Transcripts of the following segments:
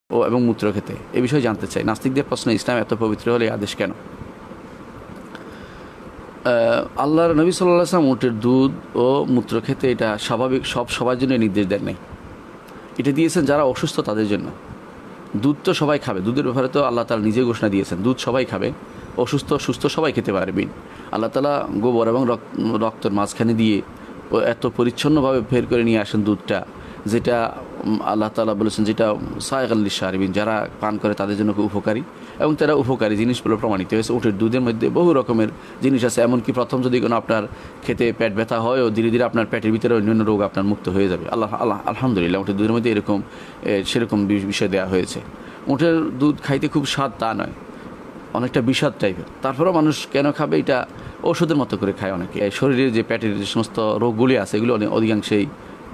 এবং মূত্র খেতে, এ বিষয়ে জানতে চাই। নাস্তিকদের প্রশ্ন, ইসলাম এত পবিত্র হলে এই আদেশ কেন? আল্লাহর নবী সাল্লাল্লাহু আলাইহি ওয়াসাল্লাম উটের দুধ ও মূত্র খেতে এটা স্বাভাবিক, সবার জন্য নির্দেশ দেন নাই। এটা দিয়েছেন যারা অসুস্থ তাদের জন্য। দুধ তো সবাই খাবে, দুধের ব্যাপারে তো আল্লাহ তাআলা নিজে ঘোষণা দিয়েছেন, দুধ সবাই খাবে, অসুস্থ সুস্থ সবাই খেতে পারবেন। আল্লাহ তাআলা গোবর এবং রক্তের মাঝখানে দিয়ে এত পরিচ্ছন্নভাবে বের করে নিয়ে আসেন দুধটা, যেটা আল্লাহ তাআলা বলেছেন যেটা সায়গাল লিশারিবিন, যারা পান করে তাদের জন্য খুব উপকারী, এবং তারা উপকারী জিনিসগুলো প্রমাণিত হয়েছে। উটের দুধের মধ্যে বহু রকমের জিনিস আছে, এমনকি প্রথম যদি কোনো আপনার খেতে পেট ব্যথা হয় ও ধীরে ধীরে আপনার পেটের ভিতরে অন্যান্য রোগ আপনার মুক্ত হয়ে যাবে। আলহামদুলিল্লাহ, উটের দুধের মধ্যে সেরকম বিষয় দেওয়া হয়েছে। উটের দুধ খাইতে খুব স্বাদ তা নয়, অনেকটা বিষাদ টাইপের। তারপরেও মানুষ কেন খাবে? এটা ওষুধের মতো করে খায় অনেকে। শরীরের যে পেটের যে সমস্ত রোগগুলি আছে এগুলো অধিকাংশেই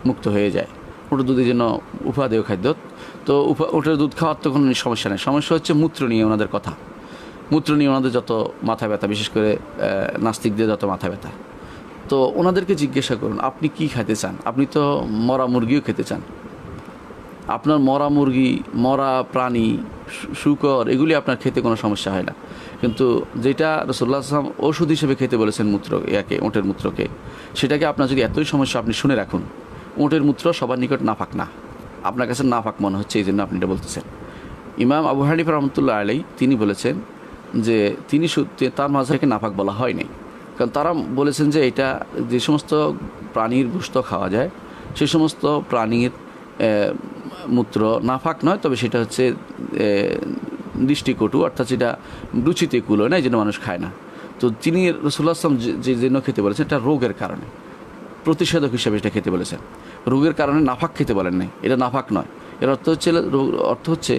মুক্ত হয়ে যায়। উটের দুধের জন্য উপাদেয় খাদ্য। তো উটের দুধ খাওয়ার তো কোনো সমস্যা নেই। সমস্যা হচ্ছে মূত্র নিয়ে ওনাদের কথা। মূত্র নিয়ে ওনাদের যত মাথা ব্যথা, বিশেষ করে নাস্তিকদের যত মাথা ব্যথা। তো ওনাদেরকে জিজ্ঞাসা করুন, আপনি কি খেতে চান? আপনি তো মরা মুরগিও খেতে চান। আপনার মরা মুরগি, মরা প্রাণী, শূকর, এগুলি আপনার খেতে কোনো সমস্যা হয় না। কিন্তু যেটা রাসূলুল্লাহ সাল্লাল্লাহু আলাইহি ওয়াসাল্লাম ওষুধ হিসেবে খেতে বলেছেন উটের মূত্রকে, সেটাকে আপনার যদি এতই সমস্যা, আপনি শুনে রাখুন, উটের মূত্র সবার নিকট নাপাক না। আপনার কাছে নাপাক মনে হচ্ছে, এই জন্য আপনি এটা বলতেছেন। ইমাম আবু হানিফা রাহমাতুল্লাহ আলাইহি তিনি বলেছেন যে তার মাযহাবকে নাপাক বলা হয় নাই, কারণ তারা বলেছেন যে এটা যে সমস্ত প্রাণীর গোশত খাওয়া যায় সেই সমস্ত প্রাণীর মূত্র নাপাক নয়, তবে সেটা হচ্ছে দৃষ্টিকটু, অর্থাৎ সেটা রুচিতে কুলো না, এই জন্য মানুষ খায় না। তো তিনি রাসূলুল্লাহ সাল্লাল্লাহু আলাইহি ওয়াসাল্লাম যে জন্য খেতে বলেছেন এটা রোগের কারণে, প্রতিষেধক হিসাবে এটা খেতে বলেছেন। রোগের কারণে নাপাক খেতে বলেন নাই, এটা নাপাক নয়। এর অর্থ হচ্ছে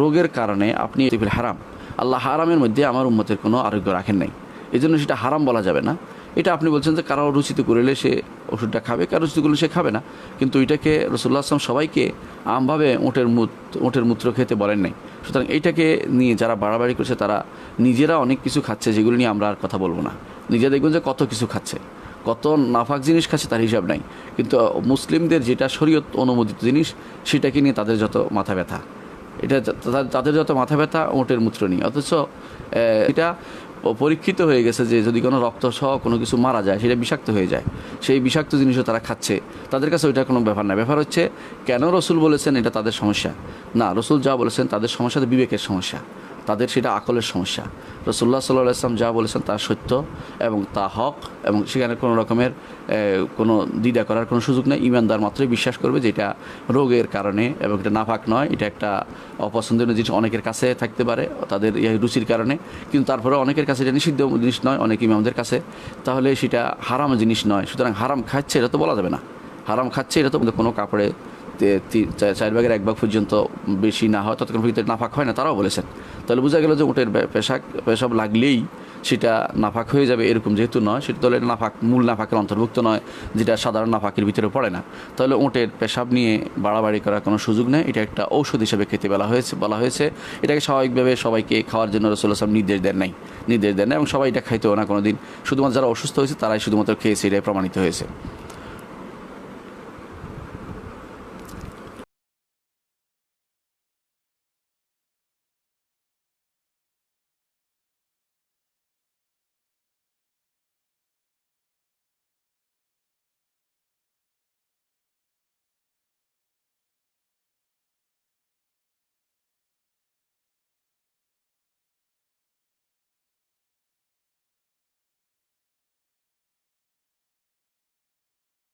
রোগের কারণে আপনি হারাম, আল্লাহ হারামের মধ্যে আমার উম্মতের কোনো আরোগ্য রাখেন নাই, এই জন্য সেটা হারাম বলা যাবে না। এটা আপনি বলছেন যে কারো রুচিতে করলে সে ওষুধটা খাবে, কারো রুচিতে করলে সে খাবে না, কিন্তু এটাকে রাসূলুল্লাহ সাল্লাল্লাহু আলাইহি ওয়াসাল্লাম সবাইকে আমভাবে উটের মূত্র খেতে বলেন নাই। সুতরাং এইটাকে নিয়ে যারা বাড়াবাড়ি করছে তারা নিজেরা অনেক কিছু খাচ্ছে, যেগুলো নিয়ে আমরা আর কথা বলবো না। নিজে দেখবেন যে কত কিছু খাচ্ছে, কত নাফাক জিনিস খাচ্ছে, তার হিসাব নাই। কিন্তু মুসলিমদের যেটা শরীয়ত অনুমোদিত জিনিস, সেটাকে নিয়ে তাদের যত মাথা ব্যথা, এটা তাদের যত মাথা ব্যথা উটের মূত্র নিয়ে। অথচ এটা পরীক্ষিত হয়ে গেছে যে যদি কোনো রক্ত সহ কোনো কিছু মারা যায় সেটা বিষাক্ত হয়ে যায়, সেই বিষাক্ত জিনিসও তারা খাচ্ছে। তাদের কাছে ওইটা কোনো ব্যাপার না। ব্যাপার হচ্ছে কেন রসুল বলেছেন এটা তাদের সমস্যা না, রসুল যা বলেছেন তাদের সমস্যা তো বিবেকের সমস্যা, তাদের সেটা আকলের সমস্যা। রাসূলুল্লাহ সাল্লাল্লাহু আলাইহি ওয়াসাল্লাম যা বলেছেন তা সত্য এবং তা হক, এবং সেখানে কোনো রকমের কোনো দ্বিধা করার কোনো সুযোগ নেই। ঈমানদার মাত্রই বিশ্বাস করবে যে এটা রোগের কারণে এবং এটা নাপাক নয়, এটা একটা অপছন্দনীয় জিনিস অনেকের কাছে থাকতে পারে তাদের রুচির কারণে, কিন্তু তারপরে অনেকের কাছে এটা নিষিদ্ধ জিনিস নয় অনেক ইমামদের কাছে, তাহলে সেটা হারাম জিনিস নয়। সুতরাং হারাম খাচ্ছে এটা তো বলা যাবে না, হারাম খাচ্ছে এটা তো কোনো কাপড়ে 4 ভাগের 1 ভাগ পর্যন্ত বেশি না হয় ততক্ষণ ভিতরে নাপাক হয় না, তারাও বলেছেন। তাহলে বোঝা গেল যে উটের পেশাব লাগলেই সেটা নাপাক হয়ে যাবে এরকম যেহেতু নয়, সেটা তাহলে নাপাক, মূল নাপাকের অন্তর্ভুক্ত নয়, যেটা সাধারণ নাপাকের ভিতরে পড়ে না। তাহলে উটের পেশাব নিয়ে বাড়াবাড়ি করার কোনো সুযোগ নেই, এটা একটা ঔষধ হিসেবে খেতে বলা হয়েছে। এটাকে স্বাভাবিকভাবে সবাইকে খাওয়ার জন্য রাসূলুল্লাহ সাল্লাল্লাহু আলাইহি ওয়াসাল্লাম নির্দেশ দেন না, এবং সবাই এটা খাইতেও না কোনো দিন। শুধুমাত্র যারা অসুস্থ হয়েছে তারাই শুধুমাত্র খেয়েছে, এটাই প্রমাণিত হয়েছে।